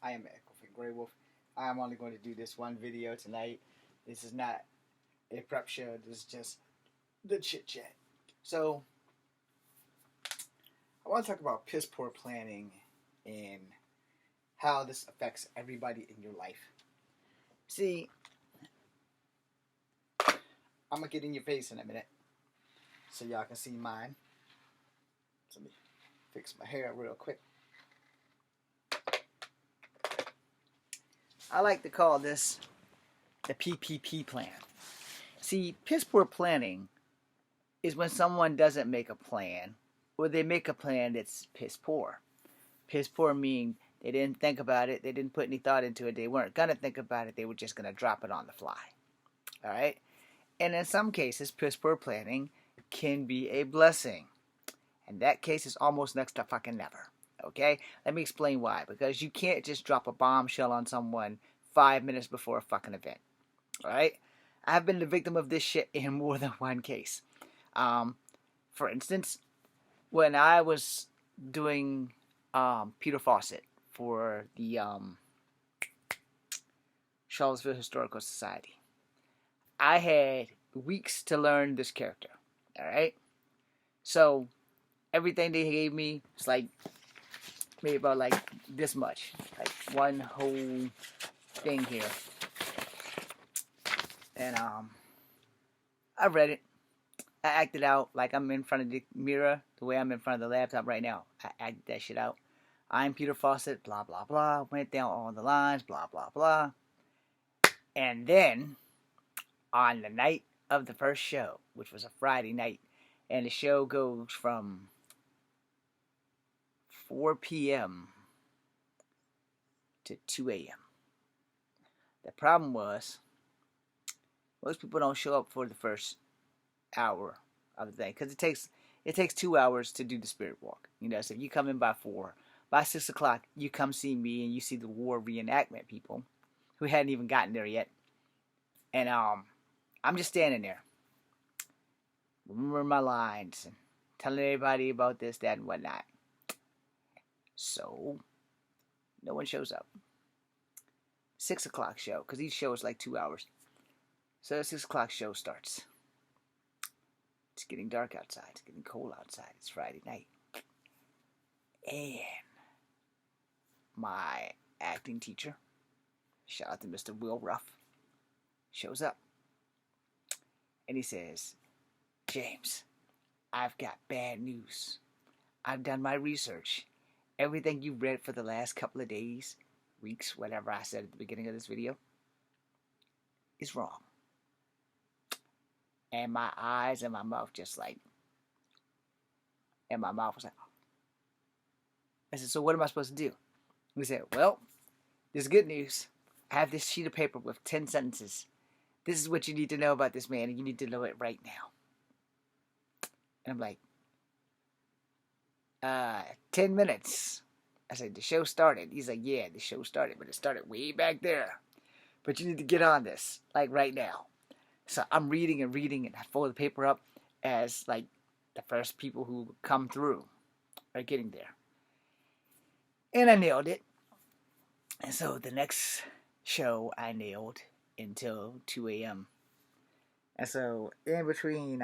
I am Echo from Grey Wolf. I am only going to do this one video tonight. This is not a prep show. This is just the chit chat. So, I want to talk about piss poor planning and how this affects everybody in your life. See, I'm going to get in your face in a minute so y'all can see mine. So let me fix my hair real quick. I like to call this the PPP plan. See, piss poor planning is when someone doesn't make a plan, or they make a plan that's piss poor. Piss poor meaning they didn't think about it, they didn't put any thought into it, they weren't going to think about it, they were just going to drop it on the fly. Alright? And in some cases, piss poor planning can be a blessing. And that case is almost next to fucking never. Okay? Let me explain why. Because you can't just drop a bombshell on someone 5 minutes before a fucking event. Alright? I've been the victim of this shit in more than one case. For instance, when I was doing Peter Fawcett for the Charlottesville Historical Society, I had weeks to learn this character. Alright? So, everything they gave me was like, maybe about like this much. Like one whole thing here. And I read it. I acted out like I'm in front of the mirror, the way I'm in front of the laptop right now. I acted that shit out. I'm Peter Fawcett, blah, blah, blah. Went down all the lines, blah, blah, blah. And then, on the night of the first show, which was a Friday night, and the show goes from 4 p.m. to 2 a.m. The problem was, most people don't show up for the first hour of the thing, because it takes 2 hours to do the spirit walk. You know, so if you come in by 4, by 6 o'clock, you come see me and you see the war reenactment people who hadn't even gotten there yet. And I'm just standing there, remembering my lines and telling everybody about this, that, and whatnot. So, no one shows up. 6 o'clock show, because each show is like 2 hours. So the 6 o'clock show starts. It's getting dark outside. It's getting cold outside. It's Friday night. And my acting teacher, shout out to Mr. Will Ruff, shows up. And he says, James, I've got bad news. I've done my research. Everything you read for the last couple of days, weeks, whatever I said at the beginning of this video, is wrong. And my eyes and my mouth just like, and my mouth was like, I said, so what am I supposed to do? He said, well, there's good news. I have this sheet of paper with 10 sentences. This is what you need to know about this man, and you need to know it right now. And I'm like, 10 minutes. I said, the show started. He's like, yeah, the show started, but it started way back there. But you need to get on this, like right now. So I'm reading, and I fold the paper up as like the first people who come through are getting there. And I nailed it. And so the next show I nailed until 2 a.m. And so in between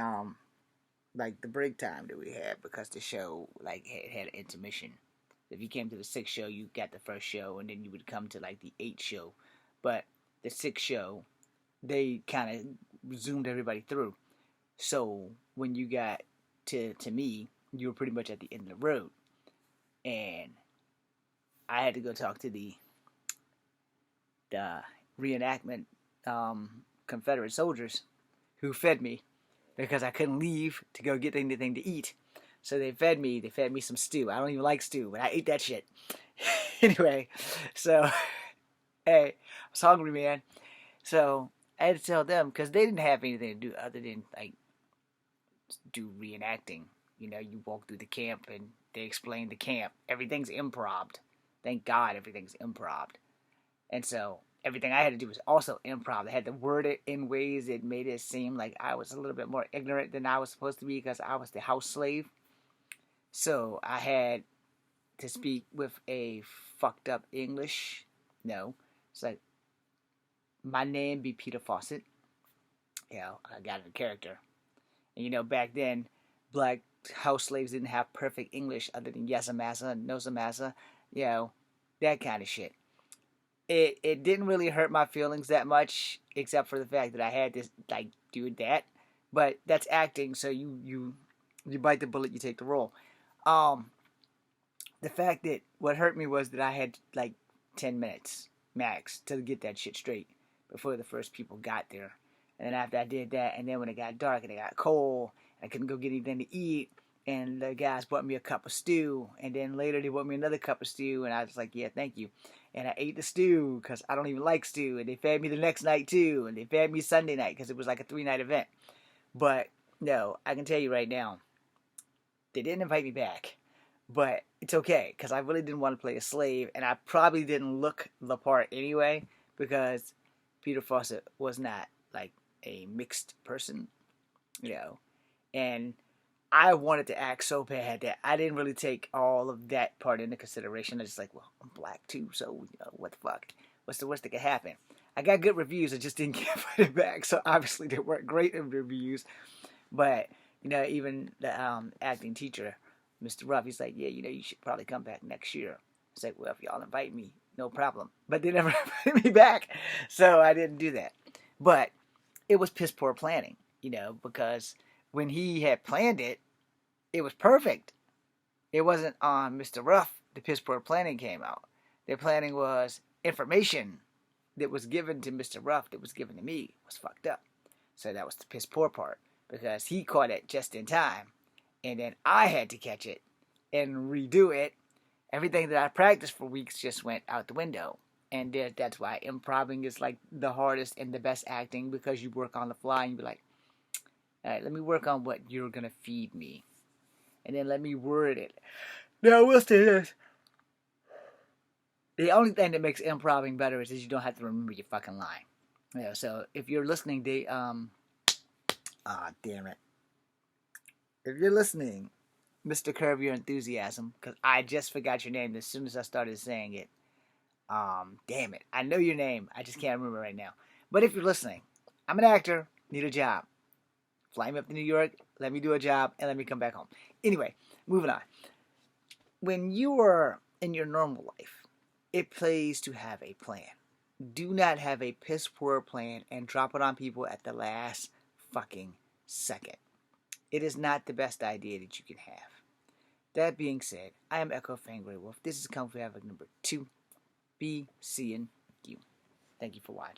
like the break time that we had, because the show like had an intermission. If you came to the 6th show, you got the first show, and then you would come to like the 8th show. But the 6th show, they kind of zoomed everybody through. So when you got to me, you were pretty much at the end of the road. And I had to go talk to the reenactment Confederate soldiers who fed me, because I couldn't leave to go get anything to eat. So they fed me some stew. I don't even like stew, but I ate that shit. Anyway, so, hey, I was hungry, man. So I had to tell them, because they didn't have anything to do other than, like, do reenacting. You know, you walk through the camp and they explain the camp. Everything's improv. Thank God everything's improv. And so everything I had to do was also improv. I had to word it in ways that made it seem like I was a little bit more ignorant than I was supposed to be, because I was the house slave. So I had to speak with a fucked up English No. It's like, my name be Peter Fawcett. You know, I got a character. And, you know, back then, black house slaves didn't have perfect English other than yes a massa, no a massa, you know, that kind of shit. It didn't really hurt my feelings that much, except for the fact that I had to like do that. But that's acting, so you bite the bullet, you take the role. Um, the fact that what hurt me was that I had like 10 minutes max to get that shit straight before the first people got there. And then after I did that, and then when it got dark and it got cold, I couldn't go get anything to eat. And the guys brought me a cup of stew, and then later they brought me another cup of stew, and I was like, yeah, thank you. And I ate the stew because I don't even like stew, and they fed me the next night too, and they fed me Sunday night because it was like a 3-night event. But no, I can tell you right now, they didn't invite me back, but it's okay because I really didn't want to play a slave, and I probably didn't look the part anyway because Peter Fawcett was not like a mixed person, you know, and I wanted to act so bad that I didn't really take all of that part into consideration. I was just like, well, I'm black too, so you know, what the fuck? What's the worst that could happen? I got good reviews, I just didn't get invited back, so obviously they weren't great reviews. But you know, even the acting teacher, Mr. Ruff, he's like, yeah, you know, you should probably come back next year. It's like, well, if y'all invite me, no problem. But they never invited me back, so I didn't do that. But it was piss poor planning, you know, because when he had planned it, it was perfect. It wasn't on Mr. Ruff the piss poor planning came out. Their planning was information that was given to Mr. Ruff that was given to me was fucked up. So that was the piss poor part because he caught it just in time, and then I had to catch it and redo it. Everything that I practiced for weeks just went out the window. And that's why improving is like the hardest and the best acting because you work on the fly and you be like, all right, let me work on what you're going to feed me. And then let me word it. Now, we'll say this. The only thing that makes improving better is you don't have to remember your fucking line. Yeah, so if you're listening, damn it. If you're listening, Mr. Curb Your Enthusiasm, because I just forgot your name as soon as I started saying it. Damn it. I know your name. I just can't remember right now. But if you're listening, I'm an actor, need a job. Fly me up to New York, let me do a job, and let me come back home. Anyway, moving on. When you are in your normal life, it pays to have a plan. Do not have a piss poor plan and drop it on people at the last fucking second. It is not the best idea that you can have. That being said, I am Echo Fangry Wolf. This is Kung Fu Havoc number 2. Be seeing you. Thank you for watching.